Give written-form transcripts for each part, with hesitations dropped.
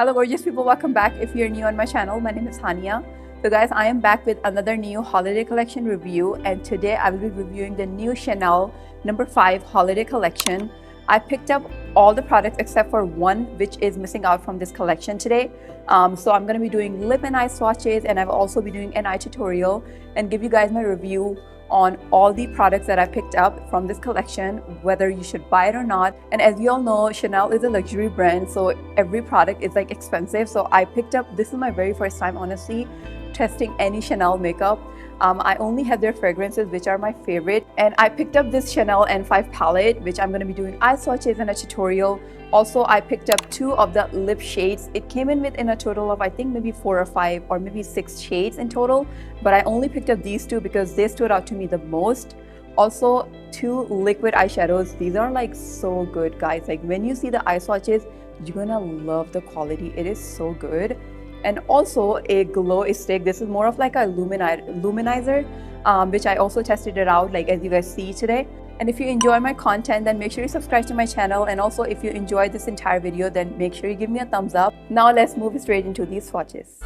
Hello gorgeous people, welcome back. If you're new on my channel, my name is Hania. So guys, I am back with another new holiday collection review, and today I will be reviewing the new Chanel number 5 holiday collection. I picked up all the products except for one which is missing out from this collection today. So I'm going to be doing lip and eye swatches, and I'll also be doing an eye tutorial and give you guys my review on all the products that I picked up from this collection, whether you should buy it or not. And as you all know, Chanel is a luxury brand, so every product is like expensive. So I picked up, this is my very first time honestly testing any Chanel makeup. I only have their fragrances, which are my favorite, and I picked up this Chanel N5 palette, which I'm going to be doing eye swatches and a tutorial. Also, I picked up 2 of the lip shades. It came in a total of I think maybe 4 or 5 or maybe 6 shades in total, but I only picked up these 2 because they stood out to me the most. Also, 2 liquid eyeshadows. These are like so good, guys. Like when you see the eye swatches, you're gonna love the quality. It is so good. And also a glow stick. This is more of like a luminizer, which I also tested it out, like as you guys see today. And if you enjoy my content, then make sure you subscribe to my channel. And also if you enjoyed this entire video, then make sure you give me a thumbs up. Now let's move straight into these swatches.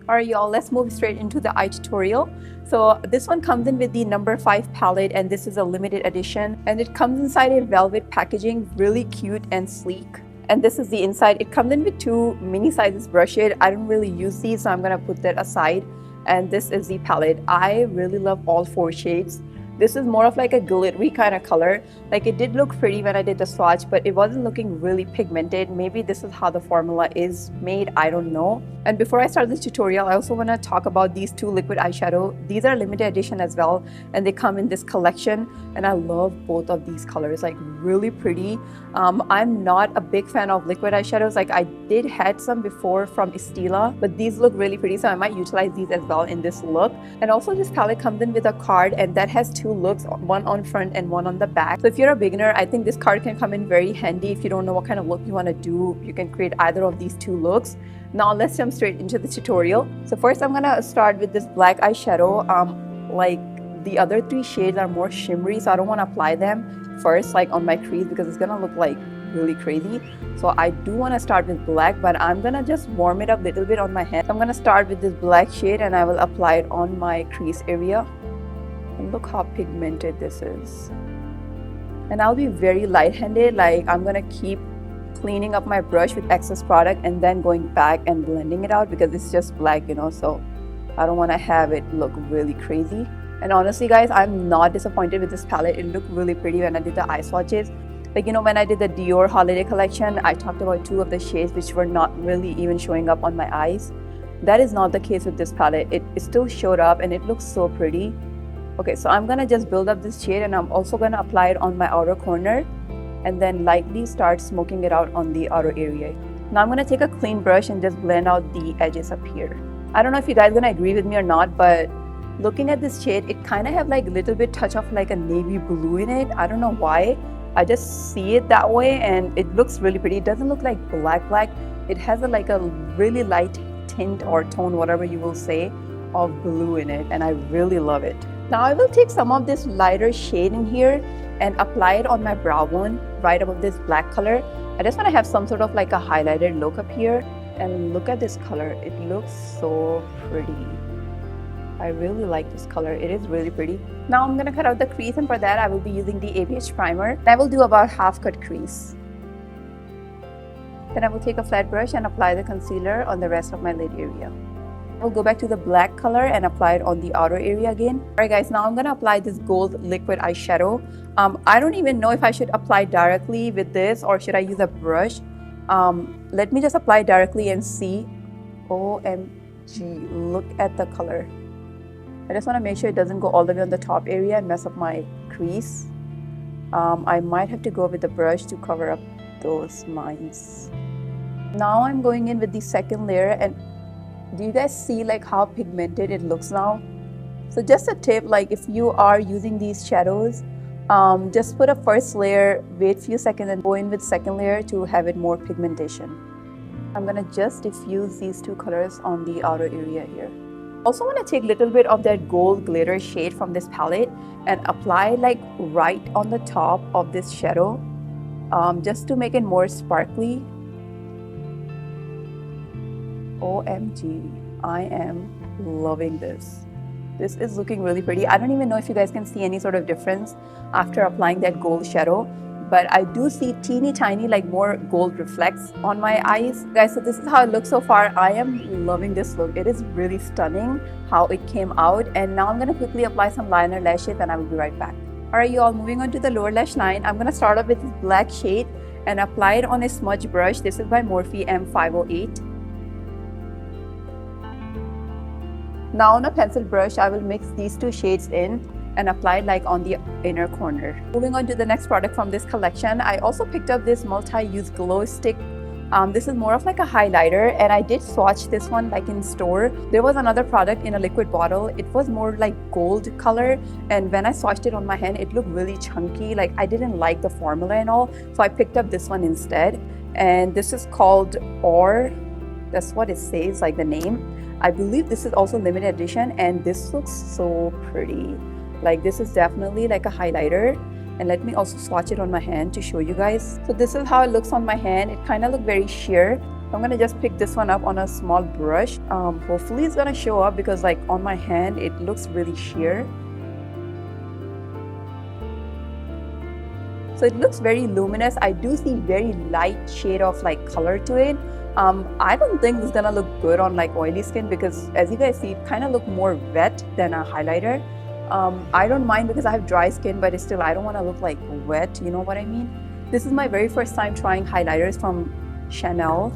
Alright y'all, let's move straight into the eye tutorial. So this one comes in with the number 5 palette, and this is a limited edition, and it comes inside a velvet packaging, really cute and sleek. And this is the inside. It comes in with 2 mini sizes brushes. I don't really use these, so I'm gonna put that aside. And this is the palette. I really love all 4 shades. This is more of like a glittery kind of color. Like it did look pretty when I did the swatch, but it wasn't looking really pigmented. Maybe this is how the formula is made, I don't know. And before I start this tutorial, I also want to talk about these 2 liquid eyeshadow. These are limited edition as well, and they come in this collection, and I love both of these colors, like really pretty. I'm not a big fan of liquid eyeshadows. Like I did had some before from Estila, but these look really pretty, so I might utilize these as well in this look. And also this palette comes in with a card, and that has 2 looks, one on front and one on the back. So if you're a beginner, I think this card can come in very handy. If you don't know what kind of look you want to do, you can create either of these 2 looks. Now let's jump straight into the tutorial. So first I'm gonna start with this black eyeshadow. Like the other 3 shades are more shimmery, so I don't want to apply them first like on my crease because it's gonna look like really crazy. So I do want to start with black, but I'm gonna just warm it up a little bit on my hand. So I'm gonna start with this black shade, and I will apply it on my crease area. And look how pigmented this is. And I'll be very light-handed. Like I'm gonna keep cleaning up my brush with excess product and then going back and blending it out because it's just black, you know, so I don't want to have it look really crazy. And honestly guys, I'm not disappointed with this palette. It looked really pretty when I did the eye swatches. Like, you know, when I did the Dior holiday collection, I talked about 2 of the shades which were not really even showing up on my eyes. That is not the case with this palette. It still showed up and it looks so pretty. Okay, so I'm gonna just build up this shade, and I'm also gonna apply it on my outer corner and then lightly start smoking it out on the outer area. Now I'm gonna take a clean brush and just blend out the edges up here. I don't know if you guys gonna agree with me or not, but looking at this shade, it kind of have like a little bit touch of like a navy blue in it. I don't know why. I just see it that way and it looks really pretty. It doesn't look like black. It has like a really light tint or tone, whatever you will say, of blue in it, and I really love it. Now I will take some of this lighter shade in here and apply it on my brow bone right above this black color. I just want to have some sort of like a highlighted look up here, and look at this color. It looks so pretty. I really like this color. It is really pretty. Now I'm gonna cut out the crease, and for that I will be using the ABH primer. I will do about half cut crease. Then I will take a flat brush and apply the concealer on the rest of my lid area. I'll go back to the black color and apply it on the outer area again. Alright guys, now I'm gonna apply this gold liquid eyeshadow. I don't even know if I should apply directly with this or should I use a brush. Let me just apply directly and see. OMG, look at the color. I just want to make sure it doesn't go all the way on the top area and mess up my crease. I might have to go with the brush to cover up those lines. Now I'm going in with the second layer, and do you guys see like how pigmented it looks now? So just a tip, like if you are using these shadows, just put a first layer, wait a few seconds and go in with second layer to have it more pigmentation. I'm gonna just diffuse these two colors on the outer area here. Also want to take a little bit of that gold glitter shade from this palette and apply like right on the top of this shadow, just to make it more sparkly. OMG, I am loving this. This is looking really pretty. I don't even know if you guys can see any sort of difference after applying that gold shadow, but I do see teeny tiny like more gold reflects on my eyes. Guys, so this is how it looks so far. I am loving this look. It is really stunning how it came out. And now I'm going to quickly apply some liner lashes and I will be right back. Alright, you all, moving on to the lower lash line. I'm going to start off with this black shade and apply it on a smudge brush. This is by Morphe M508. Now on a pencil brush, I will mix these two shades in and apply it like on the inner corner. Moving on to the next product from this collection, I also picked up this multi-use glow stick. This is more of like a highlighter, and I did swatch this one like in store. There was another product in a liquid bottle. It was more like gold color, and when I swatched it on my hand, it looked really chunky. Like I didn't like the formula and all, so I picked up this one instead. And this is called Or. That's what it says, like the name. I believe this is also limited edition, and this looks so pretty. Like this is definitely like a highlighter, and let me also swatch it on my hand to show you guys. So this is how it looks on my hand. It kind of look very sheer. I'm gonna just pick this one up on a small brush. Hopefully it's gonna show up because like on my hand it looks really sheer. So it looks very luminous. I do see very light shade of like color to it. I don't think this is gonna look good on like oily skin because as you guys see, it kind of look more wet than a highlighter. I don't mind because I have dry skin, but still I don't want to look like wet, you know what I mean? This is my very first time trying highlighters from Chanel.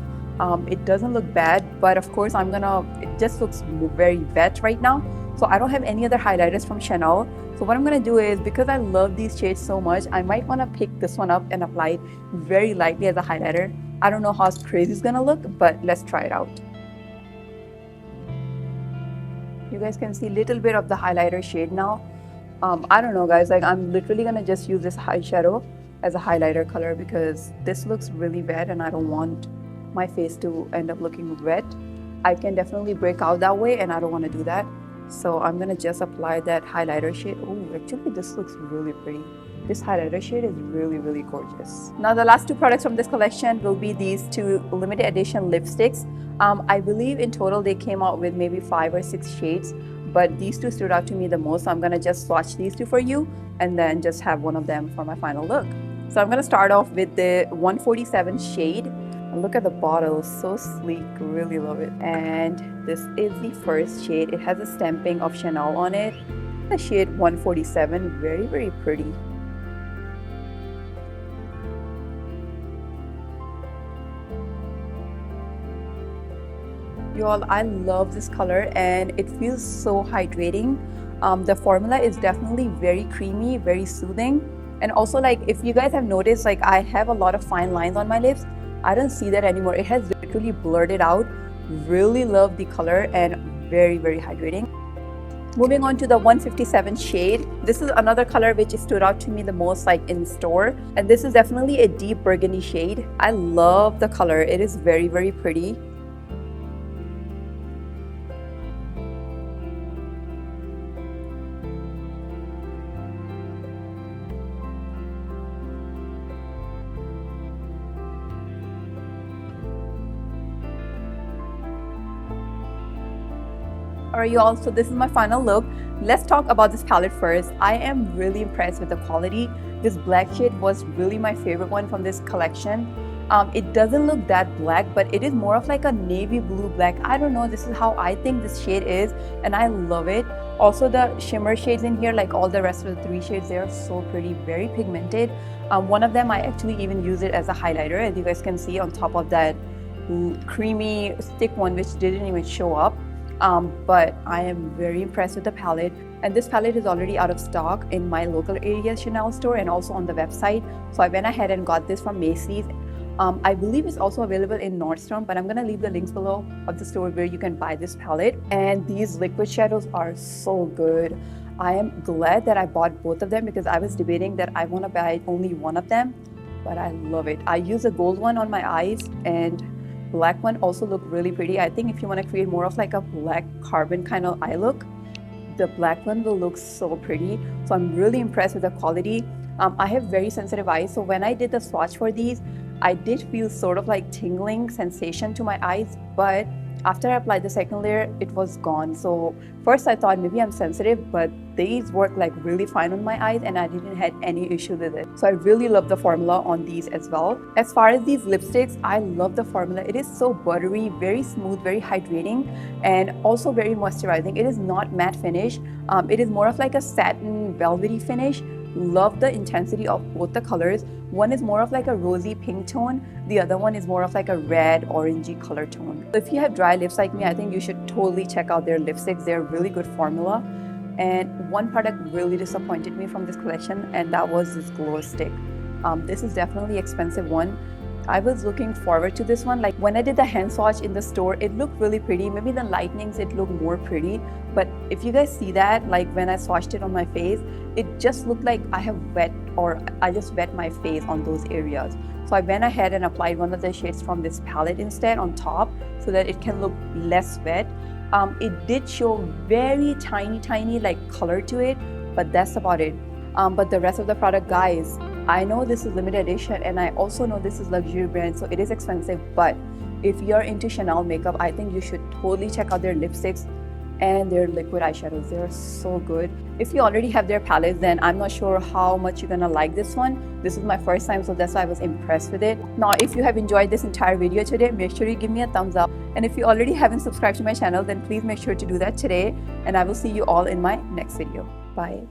It doesn't look bad, but of course it just looks very wet right now. So I don't have any other highlighters from Chanel. So what I'm gonna do is, because I love these shades so much, I might want to pick this one up and apply it very lightly as a highlighter. I don't know how crazy it's gonna look, but let's try it out. You guys can see a little bit of the highlighter shade now. I don't know guys, like I'm literally gonna just use this eyeshadow as a highlighter color because this looks really wet and I don't want my face to end up looking wet. I can definitely break out that way and I don't want to do that. So I'm gonna just apply that highlighter shade. Oh, actually this looks really pretty. This highlighter shade is really, really gorgeous. Now the last two products from this collection will be these two limited edition lipsticks. I believe in total they came out with maybe 5 or 6 shades, but these two stood out to me the most. So I'm gonna just swatch these two for you and then just have one of them for my final look. So I'm gonna start off with the 147 shade. And look at the bottle, so sleek, really love it. And this is the first shade. It has a stamping of Chanel on it. The shade 147, very, very pretty. You all, I love this color and it feels so hydrating. The formula is definitely very creamy, very soothing. And also like if you guys have noticed, like I have a lot of fine lines on my lips. I don't see that anymore. It has literally blurred it out. Really love the color and very, very hydrating. Moving on to the 157 shade. This is another color which stood out to me the most like in store. And this is definitely a deep burgundy shade. I love the color. It is very, very pretty. Alright y'all, so this is my final look. Let's talk about this palette first. I am really impressed with the quality. This black shade was really my favorite one from this collection. It doesn't look that black, but it is more of like a navy blue black. I don't know, this is how I think this shade is, and I love it. Also the shimmer shades in here, like all the rest of the 3 shades, they are so pretty, very pigmented. One of them I actually even use it as a highlighter, as you guys can see on top of that creamy stick one which didn't even show up. But I am very impressed with the palette, and this palette is already out of stock in my local area Chanel store and also on the website. So I went ahead and got this from Macy's. I believe it's also available in Nordstrom, but I'm gonna leave the links below of the store where you can buy this palette. And these liquid shadows are so good. I am glad that I bought both of them because I was debating that I want to buy only one of them, but I love it. I use a gold one on my eyes, and black one also look really pretty. I think if you want to create more of like a black carbon kind of eye look, the black one will look so pretty. So I'm really impressed with the quality. I have very sensitive eyes, so when I did the swatch for these, I did feel sort of like tingling sensation to my eyes, but after I applied the second layer, it was gone. So first I thought maybe I'm sensitive, but these work like really fine on my eyes and I didn't have any issue with it. So I really love the formula on these as well. As far as these lipsticks, I love the formula. It is so buttery, very smooth, very hydrating, and also very moisturizing. It is not matte finish. It is more of like a satin velvety finish. Love the intensity of both the colors. One is more of like a rosy pink tone. The other one is more of like a red orangey color tone. So if you have dry lips like me, I think you should totally check out their lipsticks. They're a really good formula. And one product really disappointed me from this collection, and that was this glow stick. This is definitely an expensive one. I was looking forward to this one. Like when I did the hand swatch in the store, it looked really pretty. Maybe the lightnings, it looked more pretty. But if you guys see that, like when I swatched it on my face, it just looked like I just wet my face on those areas. So I went ahead and applied one of the shades from this palette instead on top so that it can look less wet. It did show very tiny like color to it, but that's about it. But the rest of the product, guys, I know this is limited edition and I also know this is luxury brand, so it is expensive, but if you're into Chanel makeup, I think you should totally check out their lipsticks and their liquid eyeshadows. They're so good. If you already have their palettes, then I'm not sure how much you're gonna like this one. This is my first time, so that's why I was impressed with it. Now, if you have enjoyed this entire video today, make sure you give me a thumbs up. And if you already haven't subscribed to my channel, then please make sure to do that today. And I will see you all in my next video. Bye.